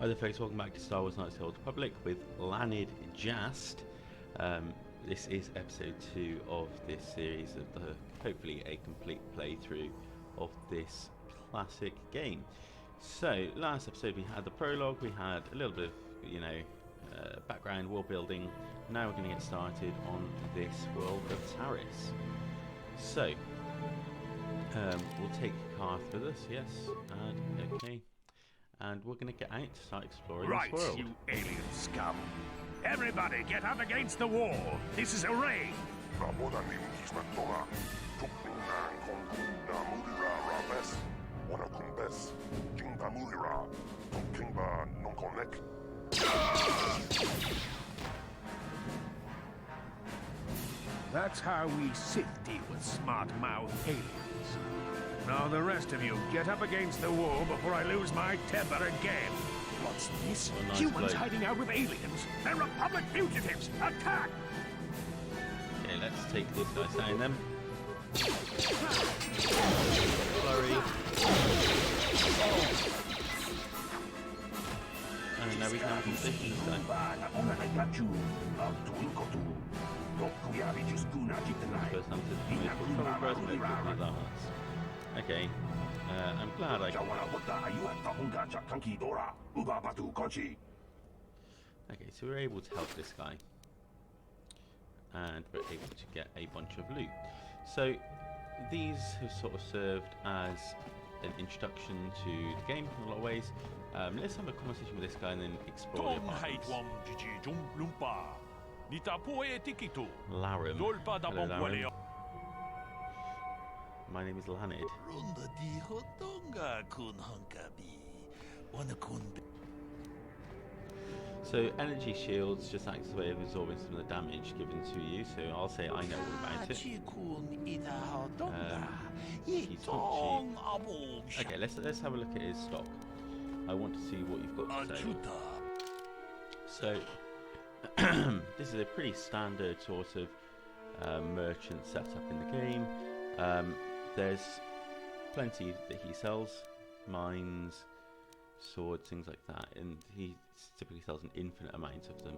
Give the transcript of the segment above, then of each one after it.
Hi there folks, welcome back to Star Wars Knights of the Old Republic with Lanid Jast. This is episode 2 of this series of hopefully a complete playthrough of this classic game. So last episode we had the prologue, we had a little bit of background, world building. Now we're going to get started on this world of Taris. So we'll take Karth with us, yes, and okay. And we're going to get out to start exploring this world. Right, you alien scum. Everybody get up against the wall. This is a raid. That's how we Sith deal with smart-mouthed aliens. Now the rest of you, get up against the wall before I lose my temper again. What's this? Nice Humans bloke. hiding out with aliens. They're Republic fugitives. Attack! Okay, let's take this guy down then. Flurry. And now we can position this guy. First time to make trouble for us, but it's not us. Okay, I'm glad I can... Okay, so we're able to help this guy. And we're able to get a bunch of loot. So, these have sort of served as an introduction to the game in a lot of ways. Let's have a conversation with this guy and then explore the apartments. Larum. Hello, Larum. My name is Lanid. So energy shields just act as a way of absorbing some of the damage given to you, so I'll say I know all about it. He's not cheap. Okay, let's have a look at his stock. I want to see what you've got to say. So this is a pretty standard sort of merchant setup in the game. There's plenty that he sells, mines, swords, things like that, and he typically sells an infinite amount of them.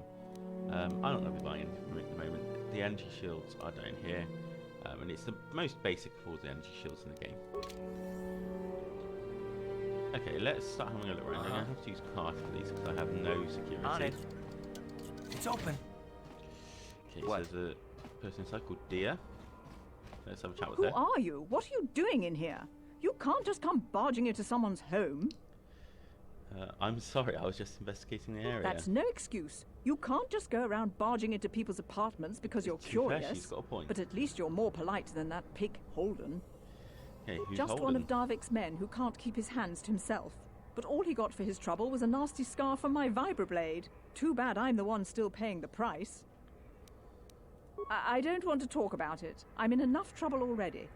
I don't know if we're buying anything from him at the moment. The energy shields are down here, and it's the most basic of all the energy shields in the game. Okay, let's start having a look around. I'm going to have to use Karth for these because I have no security. On it. It's open. Okay, so there's a person inside called Dia. Let's have a chat with Who her. are you? What are you doing in here? You can't just come barging into someone's home. I'm sorry, I was just investigating the area. That's no excuse. You can't just go around barging into people's apartments because you're To be fair, curious. she's got a point. But at least you're more polite than that pig Holden. Okay, who's Just Holden? one of Darvik's men who can't keep his hands to himself. But all he got for his trouble was a nasty scar from my vibroblade. Too bad I'm the one still paying the price. I don't want to talk about it. I'm in enough trouble already.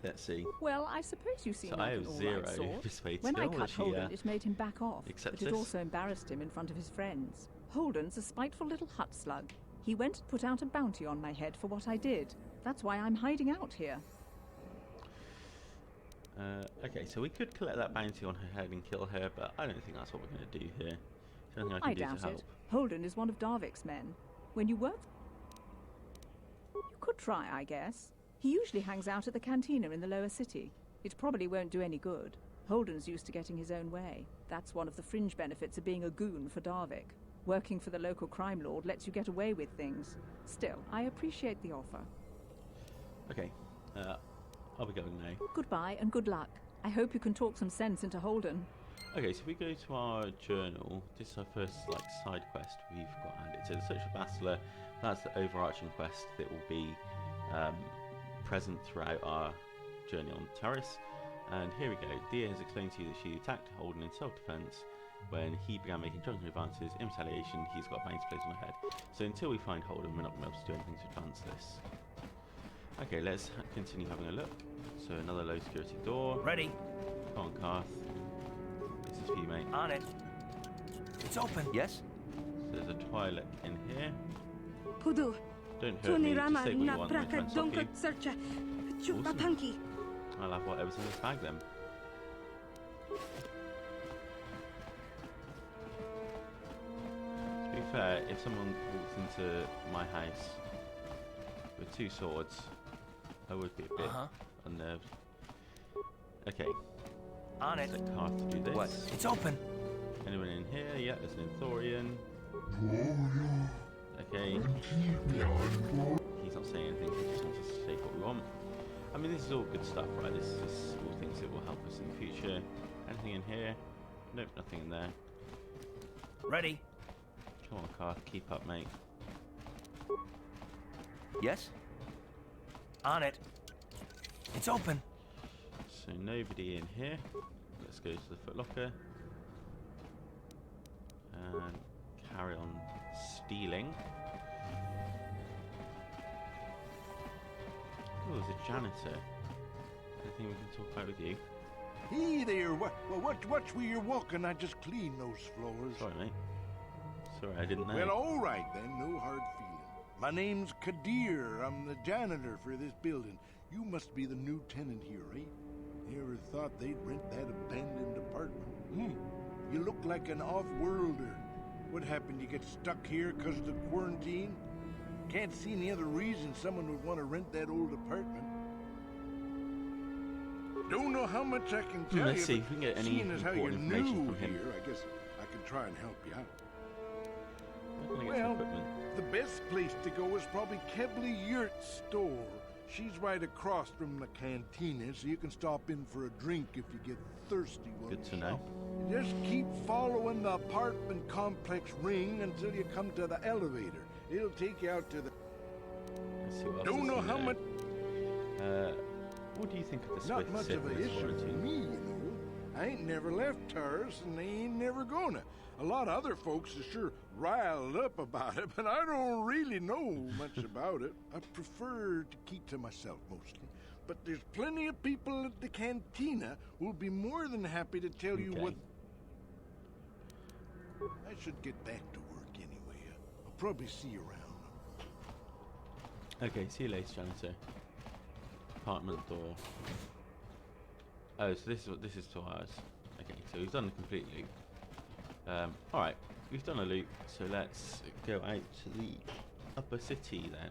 Let's see. Well, I suppose you seem So like I have an all zero right sort. persuade When I skill, cut she, Holden, it made him back off, accepts but it this? also embarrassed him in front of his friends. Holden's a spiteful little hut slug. He went and put out a bounty on my head for what I did. That's why I'm hiding out here. Okay, so we could collect that bounty on her head and kill her, but I don't think that's what we're going to do here. There's nothing I I can do doubt to help. it. Holden is one of Darvik's men. When you work... You could try, I guess. He usually hangs out at the cantina in the lower city. It probably won't do any good. Holden's used to getting his own way. That's one of the fringe benefits of being a goon for Darvik. Working for the local crime lord lets you get away with things. Still, I appreciate the offer. Okay, I'll be going now. Goodbye and good luck. I hope you can talk some sense into Holden. Okay, so we go to our journal. This is our first side quest we've got added. So the Search for Bastila, that's the overarching quest that will be present throughout our journey on Taris. And here we go. Dia has explained to you that she attacked Holden in self-defense when he began making drunken advances. In retaliation, he's got a bounty placed on her head. So until we find Holden, we're not going to be able to do anything to advance this. Okay, let's continue having a look. So another low security door. Ready. Come on, Karth. This is for you, mate. On it. It's open. Yes? So there's a toilet in here. Pudu. Don't hurt me, just say what you na want and praka try and donka stop you. sercha. Chupa Awesome. panki. I'll have whatever's in this bag then. fair, if someone walks into my house with 2 swords, I would be a bit unnerved. Okay. On it. Set Karth to do this. What? It's open. Anyone in here? Yeah, there's an Thorian. Okay. He's not saying anything, he just wants us to take what we want. I mean, this is all good stuff, right? This is all things that will help us in the future. Anything in here? Nope, nothing in there. Ready. Come on, Karth, keep up, mate. Yes? On it. It's open. So nobody in here. Let's go to the footlocker. And carry on stealing. Oh, there's a janitor. Anything we can talk about with you? Hey there, watch where you're walking. I just cleaned those floors. Sorry, mate. Sorry, I didn't know. Well, all right then, no hard feeling. My name's Kadir. I'm the janitor for this building. You must be the new tenant here, eh? Never thought they'd rent that abandoned apartment. You look like an off-worlder. What happened? You get stuck here because of the quarantine? Can't see any other reason someone would want to rent that old apartment. Don't know how much I can tell Let's you, see if we can get any seeing as how you're important information new from him. here, I guess I can try and help you out. Where can I get some Well, equipment? the best place to go is probably Kebley Yurt's store. She's right across from the cantina, so you can stop in for a drink if you get thirsty. Good to know. Just keep following the apartment complex ring until you come to the elevator. It'll take you out to the... Let's see what else Don't is know in how there. much... What do you think of the Not Swift much of an Siblings issue for quarantine? me, you know. I ain't never left Taurus, and they ain't never gonna. A lot of other folks are sure riled up about it, but I don't really know much about it. I prefer to keep to myself mostly. But there's plenty of people at the cantina who'll be more than happy to tell you what... I should get back to work anyway. I'll probably see you around. Okay, see you later, janitor. Apartment door. Oh, so this is to ours. Okay, so we've done a complete loop. Alright, we've done a loop, so let's go out to the upper city then.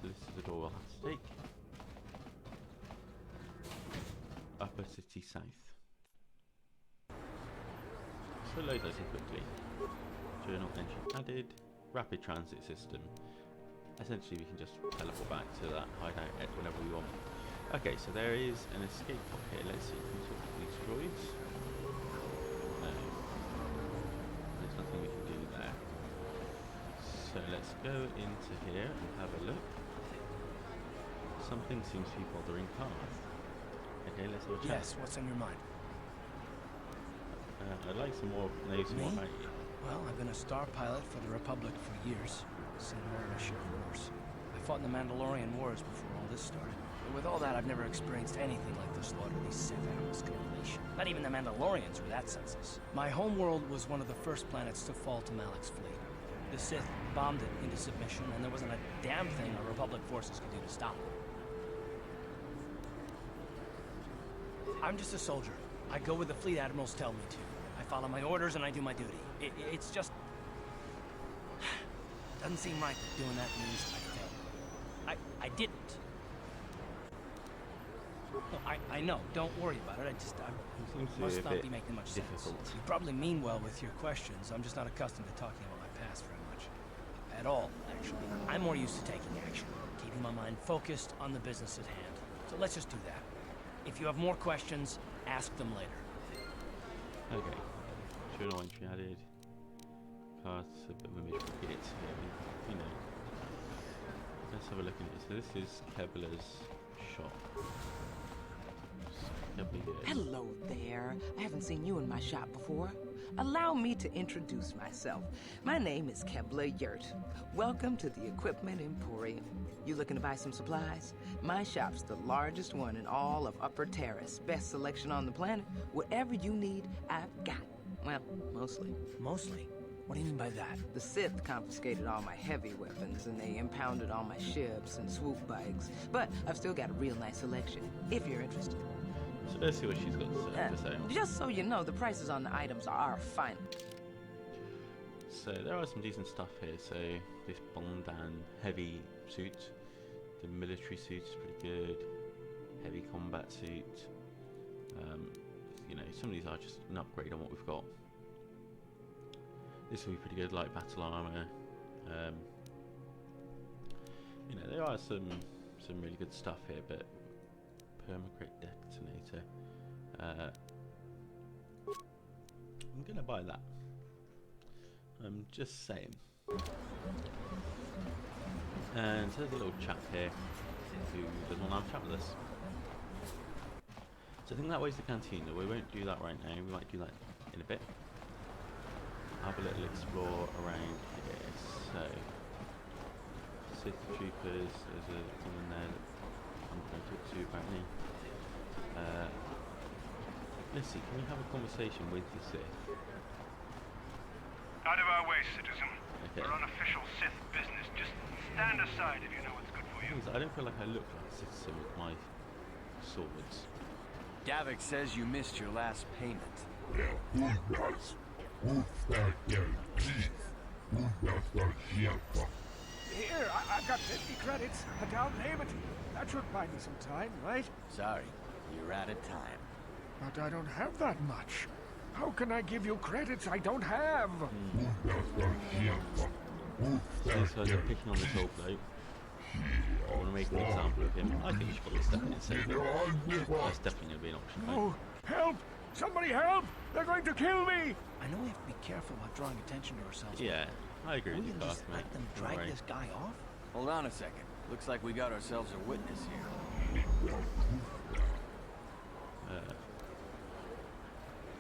So this is the door we'll have to take. Upper city south. So load those in quickly. Journal entry added. Rapid transit system. Essentially we can just teleport back to that hideout whenever we want. Okay, so there is an escape pod here. Let's see if we can talk to these droids. No. There's nothing we can do there. So let's go into here and have a look. Something seems to be bothering Karth. Okay, let's have a chat. Yes, what's on your mind? I'd like some more, know some more Me? about you. Well, I've been a star pilot for the Republic for years. Seen more than a share of wars. I fought in the Mandalorian Wars before all this started. But with all that, I've never experienced anything like the slaughter these Sith animals can unleash. Not even the Mandalorians were that senseless. My homeworld was one of the first planets to fall to Malik's fleet. The Sith bombed it into submission, and there wasn't a damn thing our Republic forces could do to stop it. I'm just a soldier. I go where the fleet admirals tell me to. I follow my orders and I do my duty. It's just... doesn't seem right that doing that means I failed. I didn't. No, I know. Don't worry about it. I Seems to must be a not bit be making much sense. difficult. You probably mean well with your questions. I'm just not accustomed to talking about my past very much. At all, actually. I'm more used to taking action. Keeping my mind focused on the business at hand. So let's just do that. If you have more questions, ask them later. Okay. Journal entry added. Karth's a bit of a miserable git here, you know. Let's have a look at it. So this is Kebler's shop. Hello there. I haven't seen you in my shop before. Allow me to introduce myself. My name is Kebley Yurt. Welcome to the Equipment Emporium. You looking to buy some supplies? My shop's the largest one in all of Upper Terrace. Best selection on the planet. Whatever you need, I've got. Well, mostly. Mostly? What do you mean by that? The Sith confiscated all my heavy weapons, and they impounded all my ships and swoop bikes. But I've still got a real nice selection, if you're interested. So let's see what she's got to say. Just so you know, the prices on the items are fine. So there are some decent stuff here. So this Bondan heavy suit, the military suit is pretty good. Heavy combat suit. You know, some of these are just an upgrade on what we've got. This will be pretty good, light battle armor. You know, there are some really good stuff here, but permacrate detonator. I'm gonna buy that. I'm just saying. And so there's a little chap here who doesn't want to have a chat with us. So I think that way's the canteen. We won't do that right now. We might do that in a bit. Have a little explore around here. So Sith troopers. There's someone there that I'm going to talk to apparently. Let's see. Can we have a conversation with the Sith? Out of our way, citizen. Okay. We're on official Sith business. Just stand aside if you know what's good for you. I don't feel like I look like a citizen with my swords. Davik says you missed your last payment. Here, I've got 50 credits, a down payment. That should buy me some time, right? Sorry, you're out of time. But I don't have that much. How can I give you credits I don't have? These guys are picking on this old bloke. I want to make an example of him. I think you should probably step in and save him. That's definitely going to be an option. Right? Oh, help! Somebody help! They're going to kill me! I know we have to be careful about drawing attention to ourselves. Yeah, I agree with We you, can just mate. let them Don't drag worry. this guy off? Hold on a second. Looks like we got ourselves a witness here.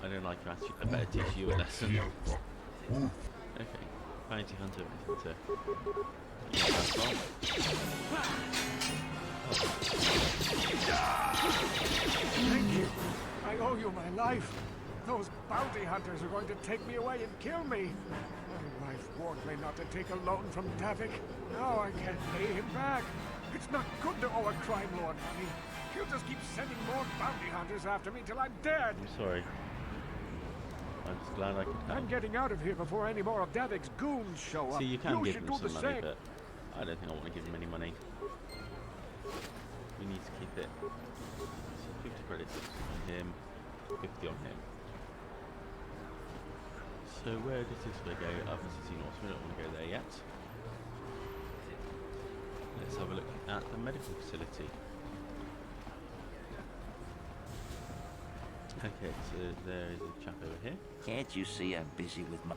I don't like your attitude. I better teach you a lesson. Okay. Bounty hunter, bounty hunter. Yeah, that's wrong. Thank you. I owe you my life. Those bounty hunters are going to take me away and kill me. My wife warned me not to take a loan from Davik. Now I can't pay him back. It's not good to owe a crime lord money. He'll just keep sending more bounty hunters after me till I'm dead. I'm sorry. I'm just glad I could help. I'm getting out of here before any more of Davik's goons show up. See, you can give should them do some the money, same. but I don't think I want to give them any money. We need to keep it. So 50 credits on him, 50 on him. So where does this way go? Up to City North. We don't want to go there yet. Let's have a look at the medical facility. Okay, so there is a chap over here. Can't you see I'm busy with my...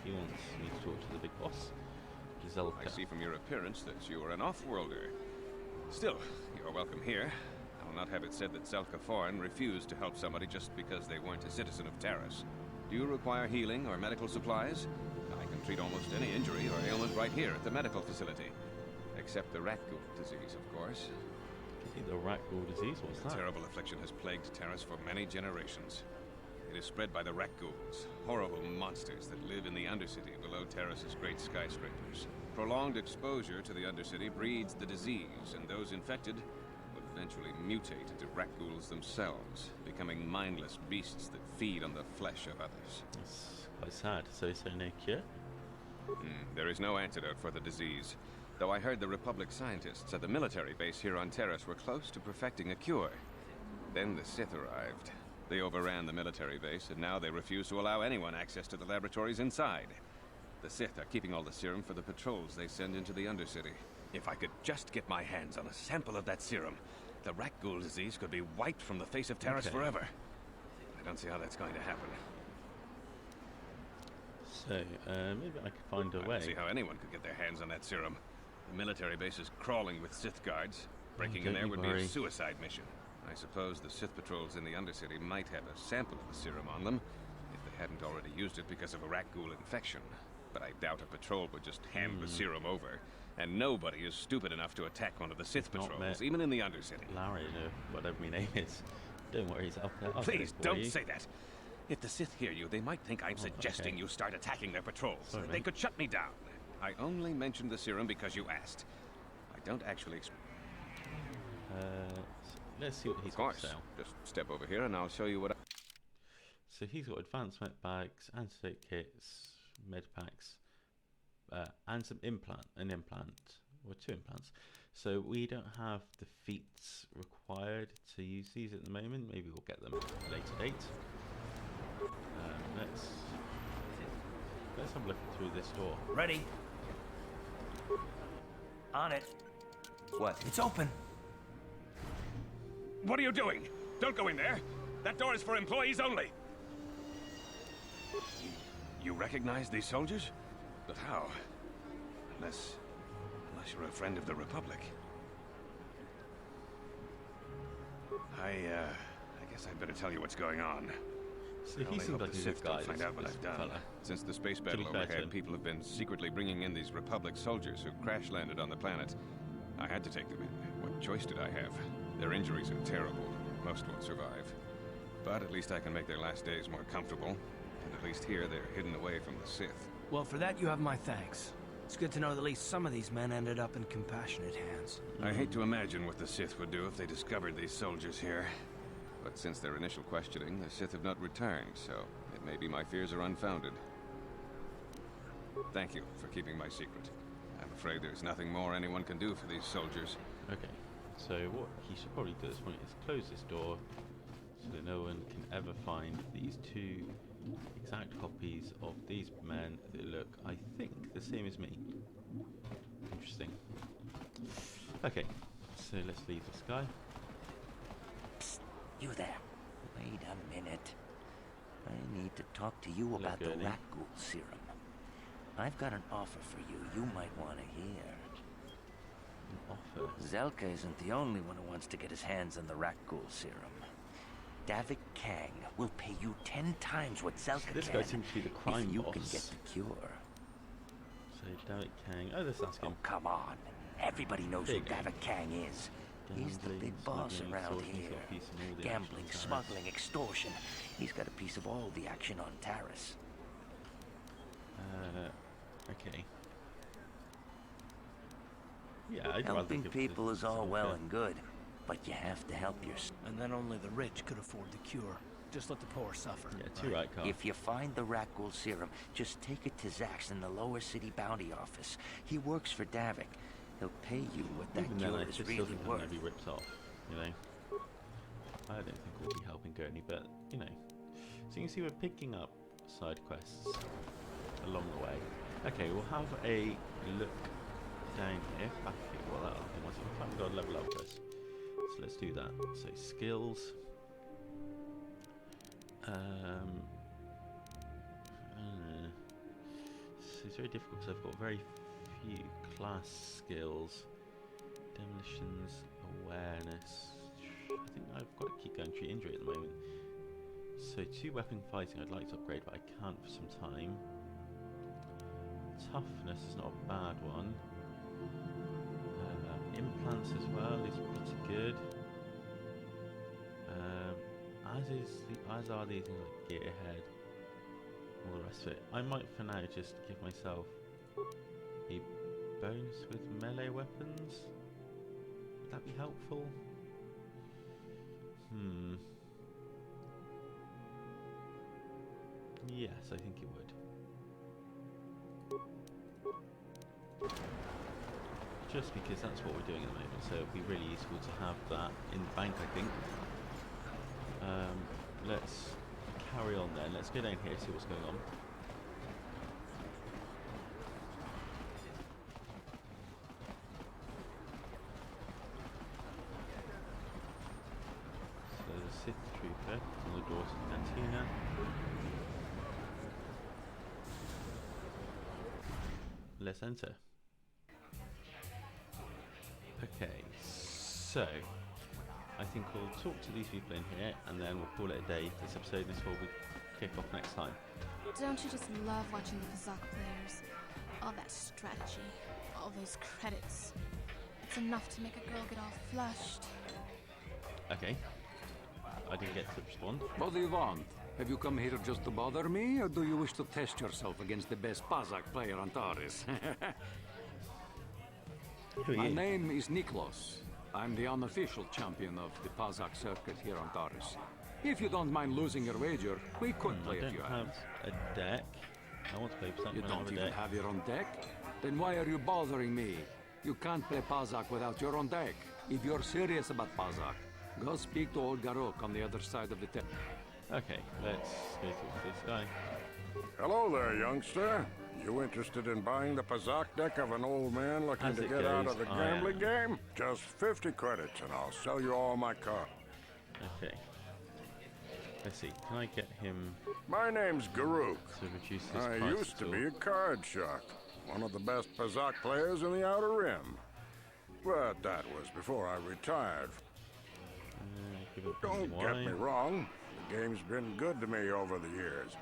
He wants me to talk to the big boss, Zelka. I see from your appearance that you are an off-worlder. Still, you're welcome here. I will not have it said that Zelka Foreign refused to help somebody just because they weren't a citizen of Terrace. Do you require healing or medical supplies? I can treat almost any injury or ailment right here at the medical facility. Except the rat ghoul disease, of course. The rat ghoul disease? What's A that? terrible affliction has plagued Terrace for many generations. It is spread by the rat ghouls, horrible monsters that live in the Undercity below Terrace's great skyscrapers. Prolonged exposure to the Undercity breeds the disease, and those infected will eventually mutate into rat ghouls themselves, becoming mindless beasts that feed on the flesh of others. That's quite sad. So no cure? There is no antidote for the disease, though I heard the Republic scientists at the military base here on Terrace were close to perfecting a cure. Then the Sith arrived. They overran the military base, and now they refuse to allow anyone access to the laboratories inside. The Sith are keeping all the serum for the patrols they send into the Undercity. If I could just get my hands on a sample of that serum, the rat ghoul disease could be wiped from the face of Terrace forever. I don't see how that's going to happen. So, maybe I could find a I way. don't see how anyone could get their hands on that serum. The military base is crawling with Sith guards. Breaking in don't there you would worry. be a suicide mission. I suppose the Sith patrols in the Undercity might have a sample of the serum on them, if they hadn't already used it because of a rat ghoul infection. But I doubt a patrol would just hand the serum over. And nobody is stupid enough to attack one of the Sith Not patrols, me. even in the Undercity. Larry, whatever my name is. Don't worry, I'll get Please, it for don't you. say that. If the Sith hear you, they might think I'm suggesting okay. you start attacking their patrols. Sorry, They mate. could shut me down. I only mentioned the serum because you asked. I don't actually... Let's see what he's Of got course. to sell. Just step over here and I'll show you what I... So So he's got advanced med bags, antidote kits, med packs, and an implant, or 2 implants. So we don't have the feats required to use these at the moment. Maybe we'll get them at a later date. Let's have a look through this door. Ready? On it. What? It's open. What are you doing? Don't go in there. That door is for employees only. You recognize these soldiers? But how? Unless you're a friend of the Republic. I guess I'd better tell you what's going on. So I he only seems hope like the a Sith good guy. don't find out what I've done. Fella. Since the space battle be fair to overhead, him. people have been secretly bringing in these Republic soldiers who crash-landed on the planet. I had to take them in. What choice did I have? Their injuries are terrible. Most won't survive. But at least I can make their last days more comfortable. And at least here, they're hidden away from the Sith. Well, for that you have my thanks. It's good to know that at least some of these men ended up in compassionate hands. I hate to imagine what the Sith would do if they discovered these soldiers here. But since their initial questioning, the Sith have not returned, so it may be my fears are unfounded. Thank you for keeping my secret. I'm afraid there's nothing more anyone can do for these soldiers. Okay, so what he should probably do at this point is close this door so that no one can ever find these 2 exact copies of these men that look, I think, the same as me. Interesting. Okay, so let's leave this guy. Psst, you there. Wait a minute. I need to talk to you about the Gurney. Rakghoul serum. I've got an offer for you might want to hear. An offer. Zelka isn't the only one who wants to get his hands on the Rakghoul serum. Davik Kang will pay you 10 times what Zelka This can guy seems to be the crime if you boss. can get the cure. So Davik Kang. Oh, let's ask him. Oh, come on. Everybody knows who Big. Davik Kang is. He's the Gambling, big boss smuggling, around extortion, he's here. got a piece in all the Gambling, action on smuggling, extortion. He's got a piece of all the action on Taris. Okay. Yeah, I'd rather Helping give people this is all to well Zelka. and good, but you have to help yourself. And then only the rich could afford the cure. Just let the poor suffer. Yeah, too right, Carl. If you find the Rakghoul serum, just take it to Zax in the lower city bounty office. He works for Davik. He'll pay you what that Even then, cure it is just really doesn't worth. want to be ripped off, you know. I don't think we'll be helping Gurney, but you know. So you can see we're picking up side quests along the way. Okay, we'll have a look down here. Back here. Well, that other thing was. In fact, we've got to level up first. So let's do that. So skills. So it's very difficult because I've got very few class skills. Demolitions, awareness. I think I've got to keep going treat injury at the moment. So 2 weapon fighting I'd like to upgrade, but I can't for some time. Toughness is not a bad one. Implants as well is pretty good. As are these things like Gearhead, all the rest of it. I might for now just give myself a bonus with melee weapons. Would that be helpful? Yes, I think it would. Just because that's what we're doing at the moment, so it'd be really useful to have that in the bank, I think. Let's carry on then. Let's go down here, see what's going on. So the Sith Trooper on the door to the cantina. Let's enter. Okay, so I think we'll talk to these people in here and then we'll call it a day. This episode is where we kick off next time. Don't you just love watching the Pazak players? All that strategy, all those credits. It's enough to make a girl get all flushed. Okay. I didn't get to respond. What do you want? Have you come here just to bother me, or do you wish to test yourself against the best Pazak player on Taris? My name is Niklos. I'm the unofficial champion of the Pazak circuit here on Taris. If you don't mind losing your wager, we could play I a few don't have hands. a deck. I want to play something. You when I don't have a even deck. have your own deck? Then why are you bothering me? You can't play Pazak without your own deck. If you're serious about Pazak, go speak to old Garok on the other side of the table. Okay, let's go talk to this guy. Hello there, youngster. You interested in buying the Pazak deck of an old man looking As to it get out goes, of the I gambling am. game? Just 50 credits and I'll sell you all my cards. Okay. Let's see. Can I get him My name's Garuk. to reduce his I price used to at be all? a card shark, one of the best Pazak players in the Outer Rim. But that was before I retired. Give it Don't get me wrong, the game's been good to me over the years.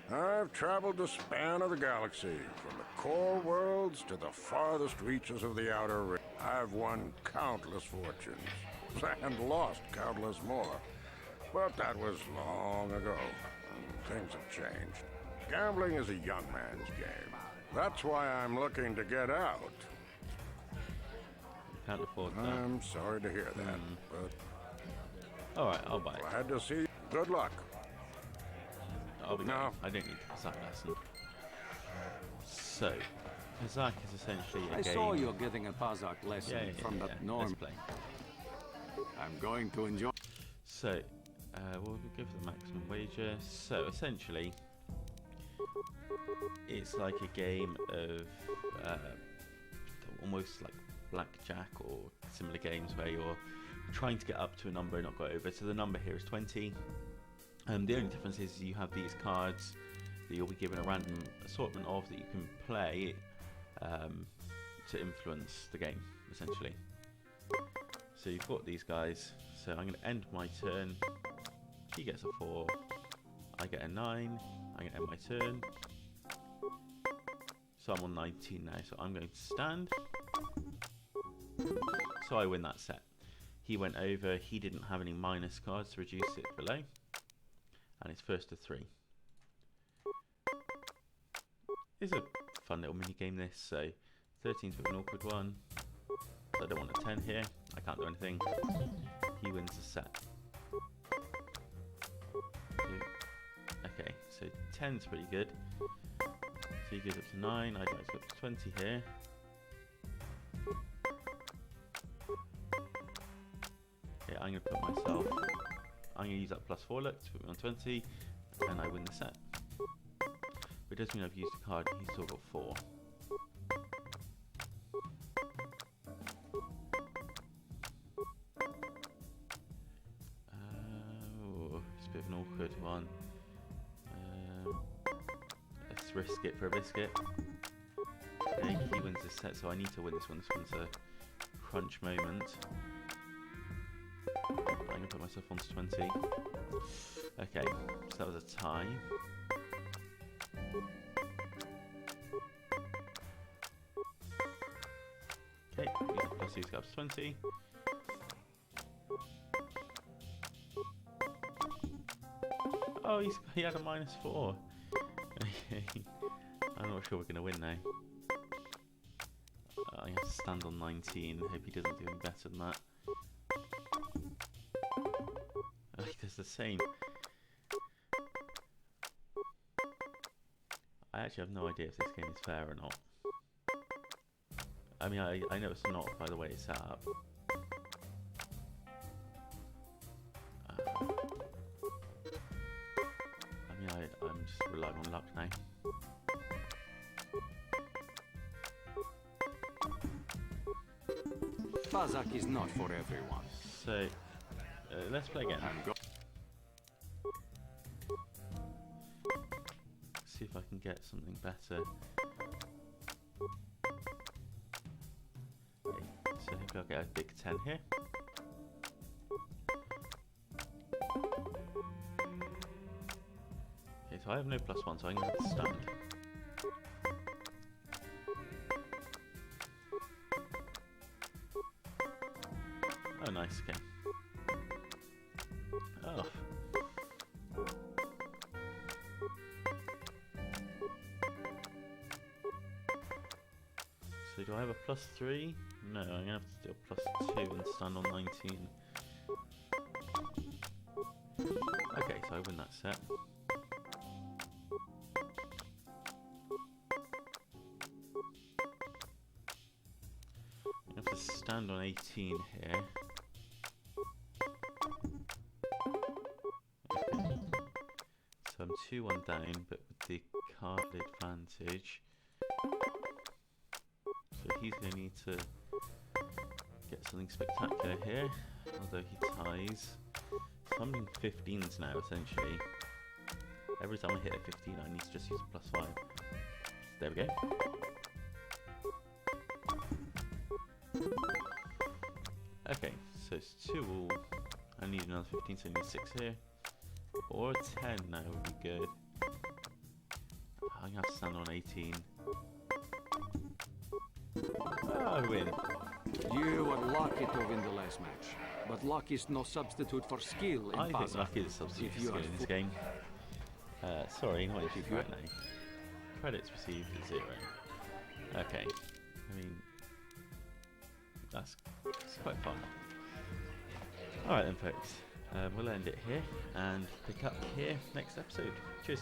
I've traveled the span of the galaxy, from the core worlds to the farthest reaches of the Outer Rim. I've won countless fortunes, and lost countless more. But that was long ago, and things have changed. Gambling is a young man's game. That's why I'm looking to get out. Can't afford that. I'm sorry to hear that, but Alright, I'll buy it. glad to see you. Good luck. I'll be No. going. I don't need the Kazakh lesson. So, Kazakh is essentially a I game. saw you getting a Pazak lesson from that Let's norm. play. I'm going to enjoy. So, we'll go for the maximum wager. So, essentially, it's like a game of almost like blackjack or similar games where you're trying to get up to a number and not go over. So the number here is 20. The only difference is you have these cards that you'll be given a random assortment of that you can play to influence the game, essentially. So you've got these guys. So I'm going to end my turn. He gets a 4. I get a 9. I'm going to end my turn. So I'm on 19 now. So I'm going to stand. So I win that set. He went over. He didn't have any minus cards to reduce it below. And it's first to 3. It's a fun little mini game, this. So 13's a bit of an awkward one. So I don't want a 10 here. I can't do anything. He wins the set. Okay, so 10's pretty good. So he goes up to 9. I go up to 20 here. Okay, I'm going to put myself... I'm going to use that +4 look to put me on 20. And I win the set. But it does mean I've used a card and he's still got 4. It's a bit of an awkward one. Let's risk it for a biscuit. Okay, he wins this set, so I need to win this one. This one's a crunch moment. I'm going to put myself on to 20. Okay, so that was a tie. Okay, plus these go up to 20. Oh, he had a -4. Okay, I'm not sure we're going to win now. I have to stand on 19. Hope he doesn't do any better than that. He does the same. I actually have no idea if this game is fair or not. I mean, I know it's not by the way it's set up. I mean, I'm just relying on luck now. Pazak is not for everyone. So, let's play again. See if I can get something better. Okay, so maybe I'll get a big 10 here. Okay, so I have no +1, so I'm going to have to stand. Oh, nice, okay. Oh. So do I have a +3? No, I'm going to have to do a +2 and stand on 19. I win that set. I have to stand on 18 here. Okay. So I'm 2-1 down, but with the card advantage. So he's going to need to get something spectacular here, although he ties. So I'm in 15s now, essentially. Every time I hit a 15, I need to just use a +5. There we go. Okay, so it's 2-all. I need another 15, so I need 6 here. Or a 10 now would be good. I'm going to have to stand on 18. Oh, I win. You were lucky to win the last match, but luck is no substitute for skill in I think Pazak. luck is a substitute for skill in this game. Sorry, what did you correct now? Credits received is 0. Okay, I mean, that's quite fun. Alright then folks, we'll end it here and pick up here next episode. Cheers.